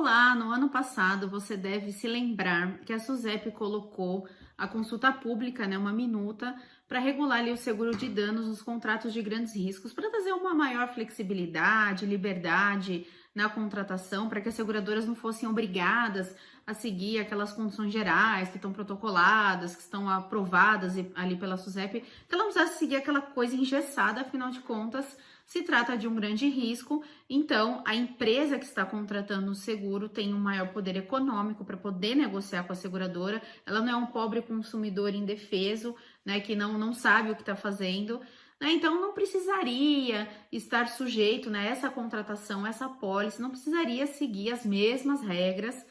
Olá, no ano passado você deve se lembrar que a SUSEP colocou a consulta pública, né, uma minuta, para regular ali o seguro de danos nos contratos de grandes riscos, para trazer uma maior flexibilidade, liberdade na contratação, para que as seguradoras não fossem obrigadas a seguir aquelas condições gerais que estão protocoladas, que estão aprovadas ali pela SUSEP, que ela não precisasse seguir aquela coisa engessada, afinal de contas, se trata de um grande risco, então a empresa que está contratando o seguro tem um maior poder econômico para poder negociar com a seguradora. Ela não é um pobre consumidor indefeso, né, que não sabe o que está fazendo, né? Então não precisaria estar sujeito, né, essa contratação, essa apólice, não precisaria seguir as mesmas regras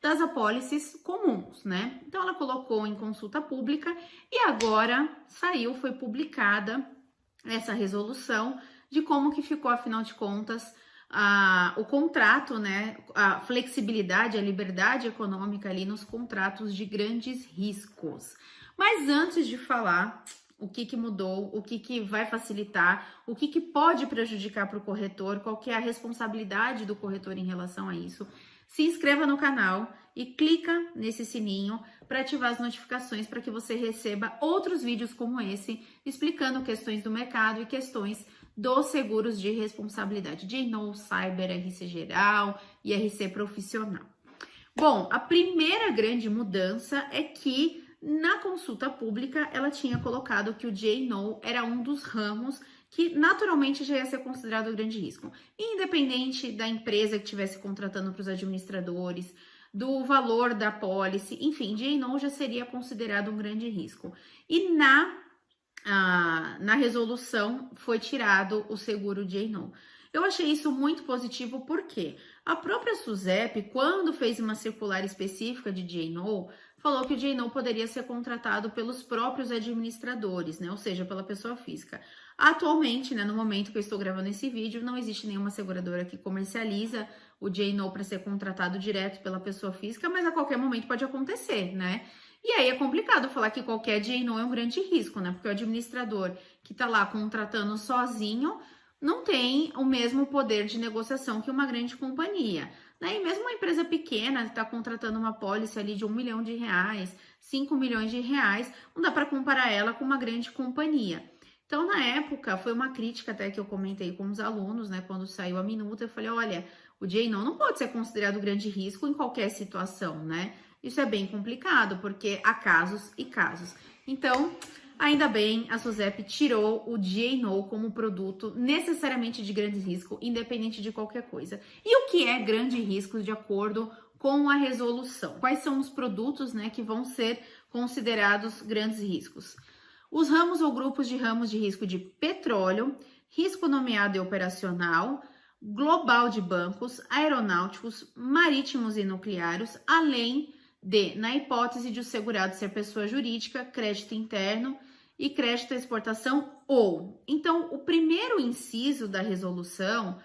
das apólices comuns, né? Então ela colocou em consulta pública e agora foi publicada essa resolução de como que ficou, afinal de contas, o contrato, né, a flexibilidade, a liberdade econômica ali nos contratos de grandes riscos. Mas antes de falar o que mudou, o que vai facilitar, o que pode prejudicar para o corretor, qual que é a responsabilidade do corretor em relação a isso, se inscreva no canal e clica nesse sininho para ativar as notificações para que você receba outros vídeos como esse, explicando questões do mercado e questões dos seguros de responsabilidade, D&O, Cyber, RC Geral e RC Profissional. Bom, a primeira grande mudança é que na consulta pública ela tinha colocado que o D&O era um dos ramos que naturalmente já ia ser considerado grande risco, independente da empresa que estivesse contratando para os administradores, do valor da pólice, enfim, D&O já seria considerado um grande risco. E na resolução foi tirado o seguro D&O. Eu achei isso muito positivo porque a própria SUSEP, quando fez uma circular específica de D&O, falou que o D&O poderia ser contratado pelos próprios administradores, né? Ou seja, pela pessoa física. Atualmente, né, no momento que eu estou gravando esse vídeo, não existe nenhuma seguradora que comercializa o D&O para ser contratado direto pela pessoa física, mas a qualquer momento pode acontecer, né? E aí é complicado falar que qualquer D&O é um grande risco, né? Porque o administrador que está lá contratando sozinho não tem o mesmo poder de negociação que uma grande companhia, né? E mesmo uma empresa pequena que está contratando uma pólice ali de R$1 milhão, 5 milhões de reais, não dá para comparar ela com uma grande companhia. Então, na época, foi uma crítica até que eu comentei com os alunos, né? Quando saiu a minuta, eu falei, olha, o D&O não pode ser considerado grande risco em qualquer situação, né? Isso é bem complicado, porque há casos e casos. Então, ainda bem, a SUSEP tirou o D&O como produto necessariamente de grande risco, independente de qualquer coisa. E o que é grande risco de acordo com a resolução? Quais são os produtos, né, que vão ser considerados grandes riscos? Os ramos ou grupos de ramos de risco de petróleo, risco nomeado e operacional, global de bancos, aeronáuticos, marítimos e nucleares, além de, na hipótese de o segurado ser pessoa jurídica, crédito interno e crédito à exportação ou. Então, o primeiro inciso da resolução,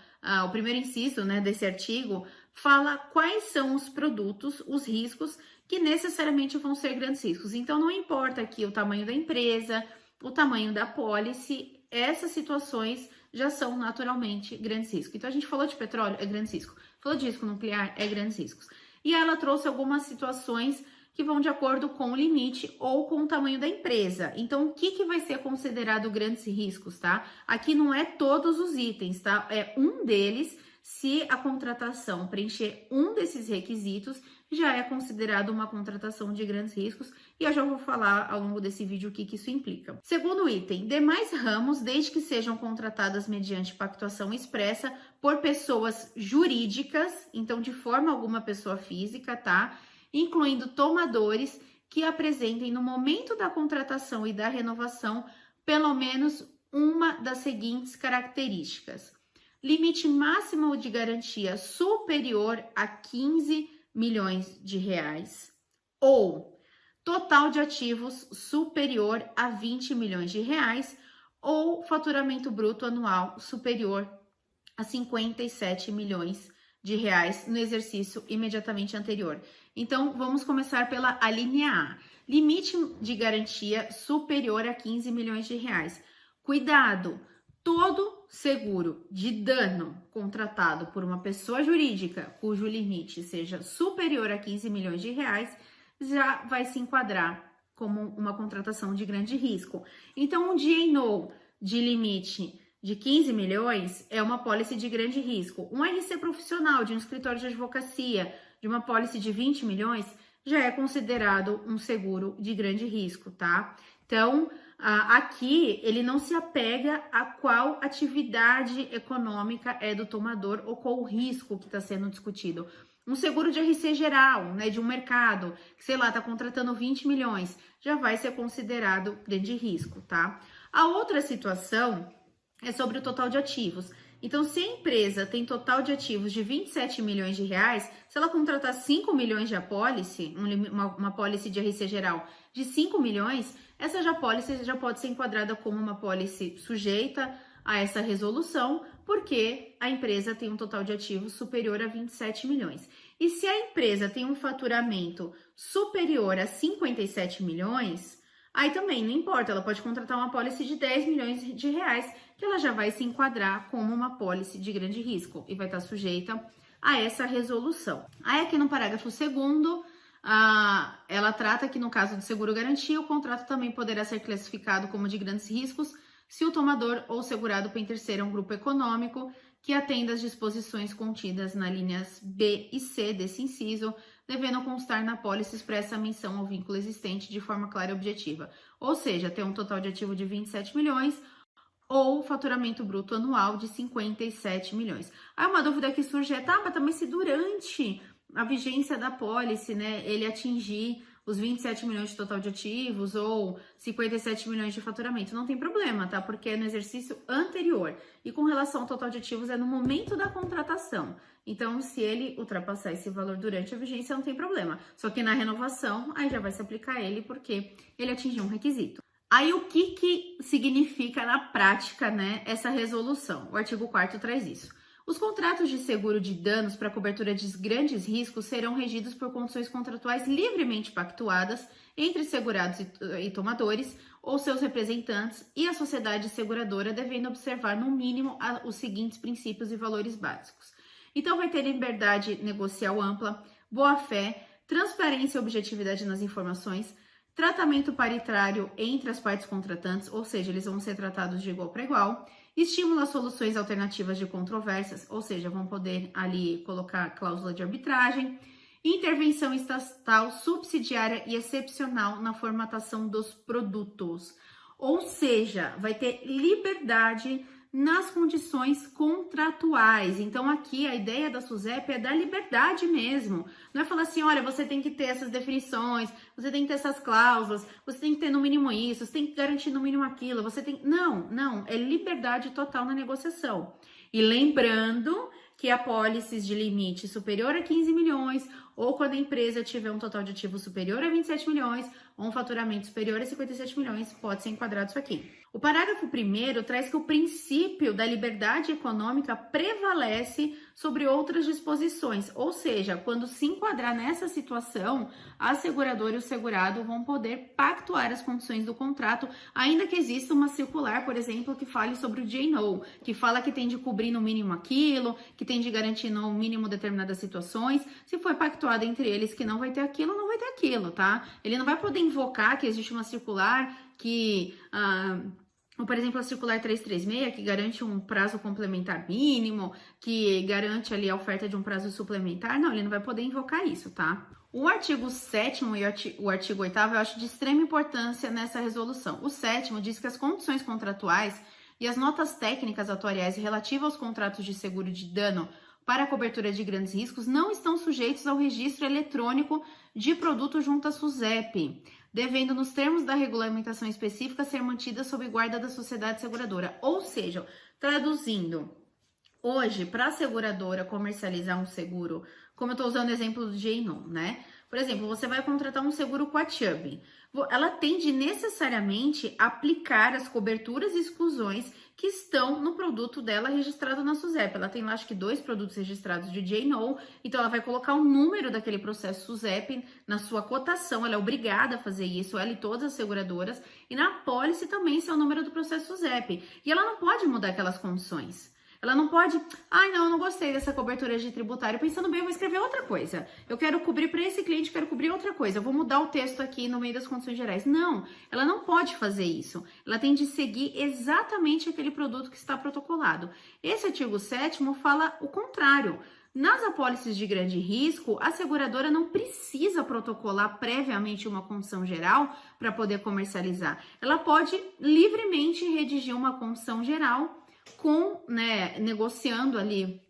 o primeiro inciso, né, desse artigo, fala quais são os produtos, os riscos que necessariamente vão ser grandes riscos. Então, não importa aqui o tamanho da empresa, o tamanho da pólice, essas situações já são naturalmente grandes riscos. Então, a gente falou de petróleo, é grandes risco. Falou de risco nuclear, é grandes riscos. E ela trouxe algumas situações que vão de acordo com o limite ou com o tamanho da empresa. Então, o que vai ser considerado grandes riscos, tá? Aqui não é todos os itens, tá? É um deles. Se a contratação preencher um desses requisitos, já é considerado uma contratação de grandes riscos, e eu já vou falar ao longo desse vídeo o que isso implica. Segundo item, demais ramos, desde que sejam contratadas mediante pactuação expressa por pessoas jurídicas, então de forma alguma pessoa física, tá? Incluindo tomadores que apresentem no momento da contratação e da renovação pelo menos uma das seguintes características: limite máximo de garantia superior a 15 milhões de reais ou total de ativos superior a 20 milhões de reais ou faturamento bruto anual superior a 57 milhões de reais no exercício imediatamente anterior. Então, vamos começar pela a linha A. Limite de garantia superior a 15 milhões de reais. Cuidado! Todo seguro de dano contratado por uma pessoa jurídica cujo limite seja superior a 15 milhões de reais, já vai se enquadrar como uma contratação de grande risco. Então, um D&O de limite de 15 milhões é uma pólice de grande risco. Um RC profissional de um escritório de advocacia de uma pólice de 20 milhões já é considerado um seguro de grande risco, tá? Então, aqui ele não se apega a qual atividade econômica é do tomador ou qual o risco que está sendo discutido. Um seguro de RC geral, né, de um mercado, que sei lá, está contratando 20 milhões, já vai ser considerado grande risco, tá? A outra situação é sobre o total de ativos. Então, se a empresa tem total de ativos de 27 milhões de reais, se ela contratar 5 milhões de apólice, uma pólice de RC geral de 5 milhões, essa pólice já pode ser enquadrada como uma pólice sujeita a essa resolução, porque a empresa tem um total de ativos superior a 27 milhões. E se a empresa tem um faturamento superior a 57 milhões, aí também não importa, ela pode contratar uma pólice de 10 milhões de reais, que ela já vai se enquadrar como uma pólice de grande risco e vai estar sujeita a essa resolução. Aí aqui no parágrafo 2º, ela trata que no caso de seguro garantia, o contrato também poderá ser classificado como de grandes riscos se o tomador ou segurado pertencer a um grupo econômico que atenda às disposições contidas nas linhas B e C desse inciso, devendo constar na pólice expressa menção ao vínculo existente de forma clara e objetiva. Ou seja, ter um total de ativo de 27 milhões ou faturamento bruto anual de 57 milhões. Aí uma dúvida que surge é, tá, mas também se durante a vigência da pólice, né, ele atingir os 27 milhões de total de ativos ou 57 milhões de faturamento, não tem problema, tá? Porque é no exercício anterior. E com relação ao total de ativos, é no momento da contratação. Então, se ele ultrapassar esse valor durante a vigência, não tem problema. Só que na renovação, aí já vai se aplicar a ele, porque ele atingiu um requisito. Aí, o que significa na prática, né, essa resolução? O artigo 4º traz isso. Os contratos de seguro de danos para cobertura de grandes riscos serão regidos por condições contratuais livremente pactuadas entre segurados e tomadores ou seus representantes e a sociedade seguradora, devendo observar, no mínimo, os seguintes princípios e valores básicos. Então, vai ter liberdade negocial ampla, boa-fé, transparência e objetividade nas informações, tratamento paritário entre as partes contratantes, ou seja, eles vão ser tratados de igual para igual, estimula soluções alternativas de controvérsias, ou seja, vão poder ali colocar cláusula de arbitragem, intervenção estatal, subsidiária e excepcional na formatação dos produtos. Ou seja, vai ter liberdade nas condições contratuais. Então, aqui a ideia da SUSEP é dar liberdade mesmo. Não é falar assim, olha, você tem que ter essas definições, você tem que ter essas cláusulas, você tem que ter no mínimo isso, você tem que garantir no mínimo aquilo, você tem... Não, é liberdade total na negociação. E lembrando que apólices de limite superior a 15 milhões, ou quando a empresa tiver um total de ativos superior a 27 milhões, ou um faturamento superior a 57 milhões, pode ser enquadrado isso aqui. O parágrafo 1º traz que o princípio da liberdade econômica prevalece sobre outras disposições, ou seja, quando se enquadrar nessa situação, a seguradora e o segurado vão poder pactuar as condições do contrato, ainda que exista uma circular, por exemplo, que fale sobre o D&O, que fala que tem de cobrir no mínimo aquilo, que tem de garantir no mínimo determinadas situações. Se for pactuado entre eles que não vai ter aquilo, não vai ter aquilo, tá? Ele não vai poder invocar que existe uma circular que... por exemplo, a circular 336, que garante um prazo complementar mínimo, que garante ali a oferta de um prazo suplementar. Não, ele não vai poder invocar isso, tá? O artigo 7º e o artigo 8º eu acho de extrema importância nessa resolução. O 7º diz que as condições contratuais e as notas técnicas atuariais relativas aos contratos de seguro de dano para a cobertura de grandes riscos não estão sujeitos ao registro eletrônico de produto junto à SUSEP, devendo, nos termos da regulamentação específica, ser mantida sob guarda da sociedade seguradora. Ou seja, traduzindo, hoje, para a seguradora comercializar um seguro, como eu estou usando o exemplo do D&O, né? Por exemplo, você vai contratar um seguro com a Chubb. Ela tem de necessariamente aplicar as coberturas e exclusões que estão no produto dela registrado na SUSEP. Ela tem lá, acho que 2 produtos registrados de J&O, então ela vai colocar o número daquele processo SUSEP na sua cotação, ela é obrigada a fazer isso, ela e todas as seguradoras, e na apólice também esse é o número do processo SUSEP. E ela não pode mudar aquelas condições. Ela não pode, não, eu não gostei dessa cobertura de tributário, pensando bem, eu vou escrever outra coisa. Eu quero cobrir para esse cliente, quero cobrir outra coisa. Eu vou mudar o texto aqui no meio das condições gerais. Não, ela não pode fazer isso. Ela tem de seguir exatamente aquele produto que está protocolado. Esse artigo 7º fala o contrário. Nas apólices de grande risco, a seguradora não precisa protocolar previamente uma condição geral para poder comercializar. Ela pode livremente redigir uma condição geral negociando ali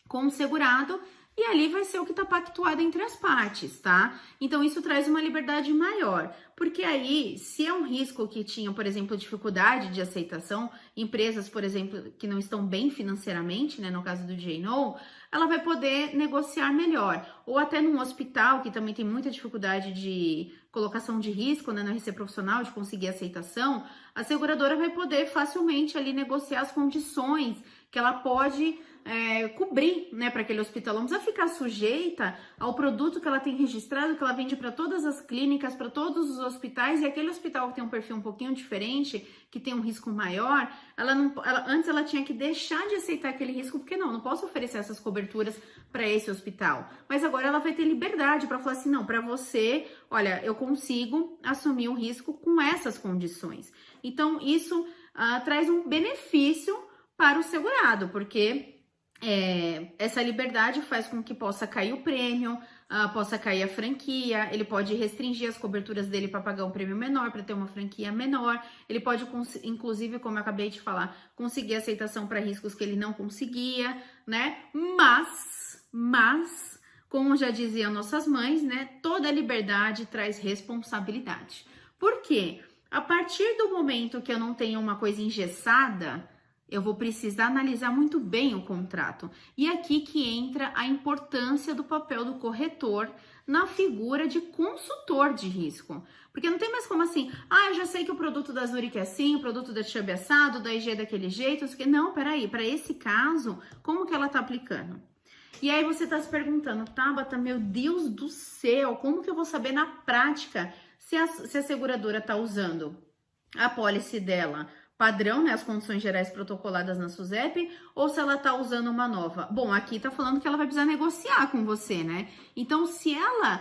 com o segurado, e ali vai ser o que está pactuado entre as partes, tá? Então, isso traz uma liberdade maior, porque aí, se é um risco que tinha, por exemplo, dificuldade de aceitação, empresas, por exemplo, que não estão bem financeiramente, né, no caso do J&O, ela vai poder negociar melhor. Ou até num hospital, que também tem muita dificuldade de colocação de risco, né, no RC profissional, de conseguir aceitação, a seguradora vai poder facilmente ali negociar as condições que ela pode cobrir, né, para aquele hospital. Não precisa ficar sujeita ao produto que ela tem registrado, que ela vende para todas as clínicas, para todos os hospitais, e aquele hospital que tem um perfil um pouquinho diferente, que tem um risco maior, antes ela tinha que deixar de aceitar aquele risco, porque não posso oferecer essas coberturas para esse hospital. Mas agora ela vai ter liberdade para falar assim, não, para você, olha, eu consigo assumir o risco com essas condições. Então, isso traz um benefício para o segurado, porque essa liberdade faz com que possa cair o prêmio, possa cair a franquia, ele pode restringir as coberturas dele para pagar um prêmio menor, para ter uma franquia menor, ele pode, inclusive, como eu acabei de falar, conseguir aceitação para riscos que ele não conseguia, né? Mas, como já diziam nossas mães, né? Toda liberdade traz responsabilidade. Por quê? A partir do momento que eu não tenho uma coisa engessada, eu vou precisar analisar muito bem o contrato. E aqui que entra a importância do papel do corretor na figura de consultor de risco. Porque não tem mais como assim, eu já sei que o produto da Zurich é assim, o produto da Chubb é assado, da IG é daquele jeito. Não, peraí, para esse caso, como que ela tá aplicando? E aí você tá se perguntando, Tabata, meu Deus do céu, como que eu vou saber na prática se a seguradora tá usando a apólice dela padrão, né, as condições gerais protocoladas na SUSEP, ou se ela tá usando uma nova? Bom, aqui tá falando que ela vai precisar negociar com você, né? Então, se ela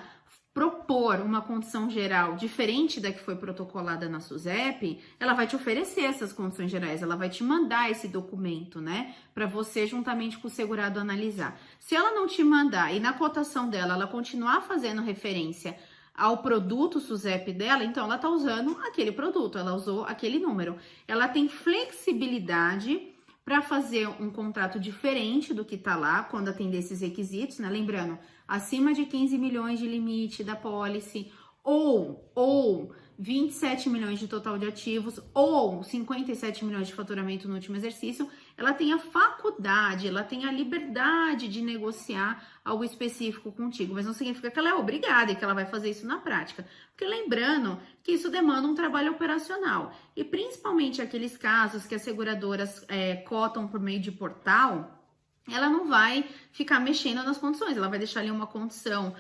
propor uma condição geral diferente da que foi protocolada na SUSEP, ela vai te oferecer essas condições gerais, ela vai te mandar esse documento, né, para você juntamente com o segurado analisar. Se ela não te mandar e na cotação dela ela continuar fazendo referência ao produto SUSEP dela, então ela tá usando aquele produto, ela usou aquele número. Ela tem flexibilidade para fazer um contrato diferente do que tá lá, quando atender esses requisitos, né? Lembrando, acima de 15 milhões de limite da pólice, ou 27 milhões de total de ativos, ou 57 milhões de faturamento no último exercício, ela tem a faculdade, ela tem a liberdade de negociar algo específico contigo, mas não significa que ela é obrigada e que ela vai fazer isso na prática. Porque lembrando que isso demanda um trabalho operacional, e principalmente aqueles casos que as seguradoras cotam por meio de portal, ela não vai ficar mexendo nas condições, ela vai deixar ali uma condição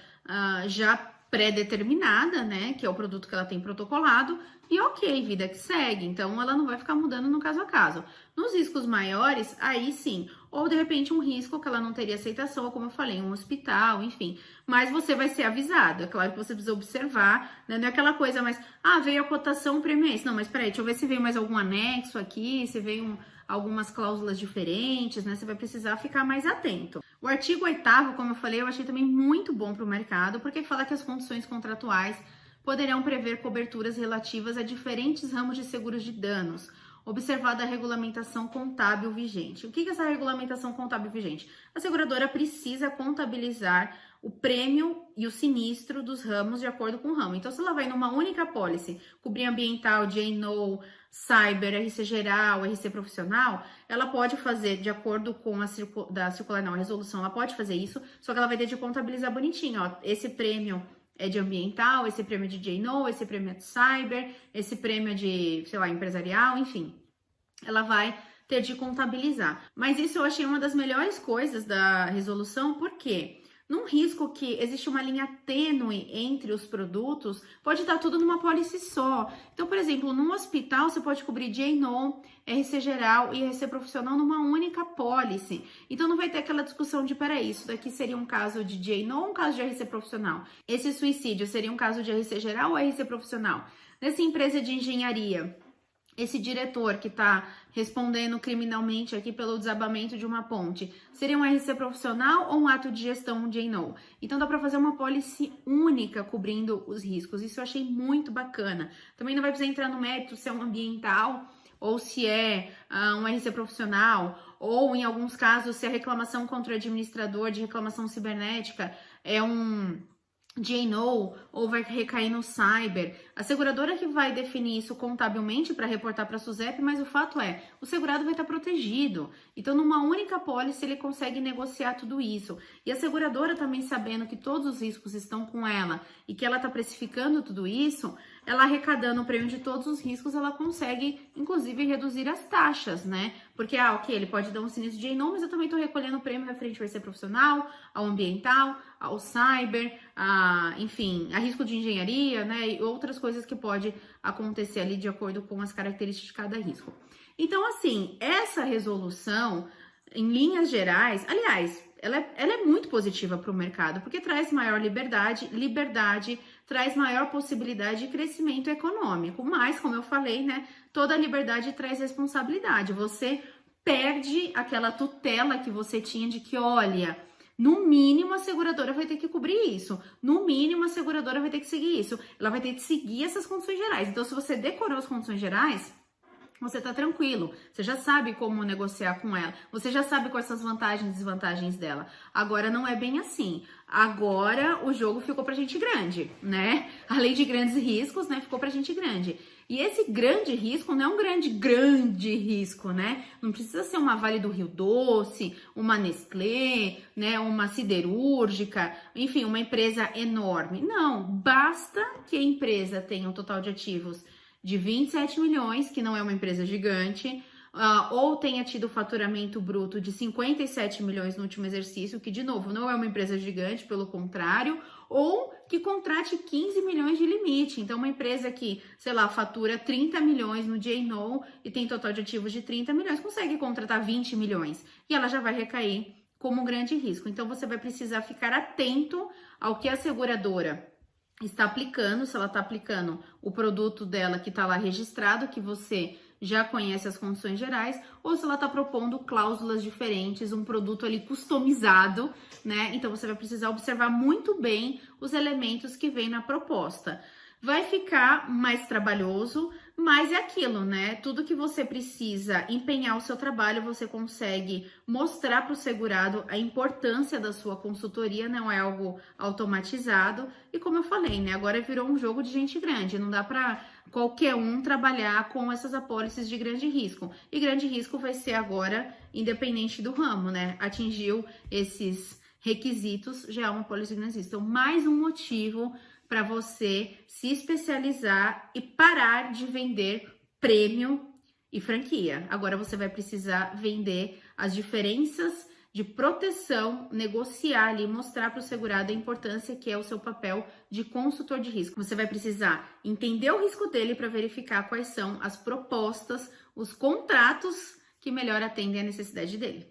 já pré-determinada, né, que é o produto que ela tem protocolado, e ok, vida que segue, então ela não vai ficar mudando no caso a caso. Nos riscos maiores, aí sim, ou de repente um risco que ela não teria aceitação, ou como eu falei, um hospital, enfim, mas você vai ser avisado, é claro que você precisa observar, né, não é aquela coisa mais, veio a cotação prêmio, não, mas peraí, deixa eu ver se veio mais algum anexo aqui, se veio algumas cláusulas diferentes, né, você vai precisar ficar mais atento. O artigo 8º, como eu falei, eu achei também muito bom para o mercado, porque fala que as condições contratuais poderão prever coberturas relativas a diferentes ramos de seguros de danos, observada a regulamentação contábil vigente. O que é essa regulamentação contábil vigente? A seguradora precisa contabilizar o prêmio e o sinistro dos ramos de acordo com o ramo. Então, se ela vai numa única apólice, cobrir ambiental, J&O, cyber, RC geral, RC profissional, ela pode fazer de acordo com a resolução, ela pode fazer isso, só que ela vai ter de contabilizar bonitinho, ó, esse prêmio é de ambiental, esse prêmio é de J&O, esse prêmio é de cyber, esse prêmio é de, sei lá, empresarial, enfim. Ela vai ter de contabilizar. Mas isso eu achei uma das melhores coisas da resolução, porque num risco que existe uma linha tênue entre os produtos, pode estar tudo numa pólice só. Então, por exemplo, num hospital você pode cobrir D&O, RC geral e RC profissional numa única pólice. Então não vai ter aquela discussão de, peraí, isso daqui seria um caso de D&O ou um caso de RC profissional? Esse suicídio seria um caso de RC geral ou RC profissional? Nessa empresa de engenharia, esse diretor que está respondendo criminalmente aqui pelo desabamento de uma ponte, seria um RC profissional ou um ato de gestão D&O? Então dá para fazer uma pólice única cobrindo os riscos. Isso eu achei muito bacana. Também não vai precisar entrar no mérito se é um ambiental ou se é um RC profissional, ou em alguns casos se a reclamação contra o administrador de reclamação cibernética é um D&O ou vai recair no cyber. A seguradora que vai definir isso contabilmente para reportar para a SUSEP, mas o fato é, o segurado vai estar protegido. Então, numa única pólice, ele consegue negociar tudo isso. E a seguradora também sabendo que todos os riscos estão com ela e que ela está precificando tudo isso, ela arrecadando o prêmio de todos os riscos, ela consegue, inclusive, reduzir as taxas, né? Porque, ok, ele pode dar um sinistro de D&O, mas eu também estou recolhendo o prêmio referente ao RC profissional, ao ambiental, ao cyber, enfim, a risco de engenharia, né? E outras coisas que pode acontecer ali de acordo com as características de cada risco. Então, assim, essa resolução, em linhas gerais, aliás, ela é muito positiva para o mercado, porque traz maior liberdade traz maior possibilidade de crescimento econômico. Mas, como eu falei, né, toda liberdade traz responsabilidade. Você perde aquela tutela que você tinha de que, olha, no mínimo a seguradora vai ter que cobrir isso, no mínimo a seguradora vai ter que seguir isso, ela vai ter que seguir essas condições gerais. Então, se você decorou as condições gerais, você tá tranquilo, você já sabe como negociar com ela, você já sabe quais são as vantagens e desvantagens dela. Agora não é bem assim. Agora o jogo ficou pra gente grande, né? Além de grandes riscos, né? Ficou pra gente grande. E esse grande risco não é um grande risco, né? Não precisa ser uma Vale do Rio Doce, uma Nestlé, né? Uma siderúrgica, enfim, uma empresa enorme. Não, basta que a empresa tenha um total de ativos de 27 milhões, que não é uma empresa gigante, ou tenha tido faturamento bruto de 57 milhões no último exercício, que, de novo, não é uma empresa gigante, pelo contrário, ou que contrate 15 milhões de limite. Então, uma empresa que, sei lá, fatura 30 milhões no D&O e tem total de ativos de 30 milhões, consegue contratar 20 milhões e ela já vai recair como um grande risco. Então, você vai precisar ficar atento ao que a seguradora está aplicando, se ela está aplicando o produto dela que está lá registrado, que você já conhece as condições gerais, ou se ela está propondo cláusulas diferentes, um produto ali customizado, né? Então você vai precisar observar muito bem os elementos que vem na proposta. Vai ficar mais trabalhoso, mas é aquilo, né? Tudo que você precisa empenhar o seu trabalho, você consegue mostrar para o segurado a importância da sua consultoria, não é algo automatizado. E como eu falei, né? Agora virou um jogo de gente grande, não dá para qualquer um trabalhar com essas apólices de grande risco. E grande risco vai ser agora, independente do ramo, né? Atingiu esses requisitos, já é uma apólice de grande risco. Então, mais um motivo para você se especializar e parar de vender prêmio e franquia. Agora você vai precisar vender as diferenças de proteção, negociar ali, mostrar para o segurado a importância que é o seu papel de consultor de risco. Você vai precisar entender o risco dele para verificar quais são as propostas, os contratos que melhor atendem à necessidade dele.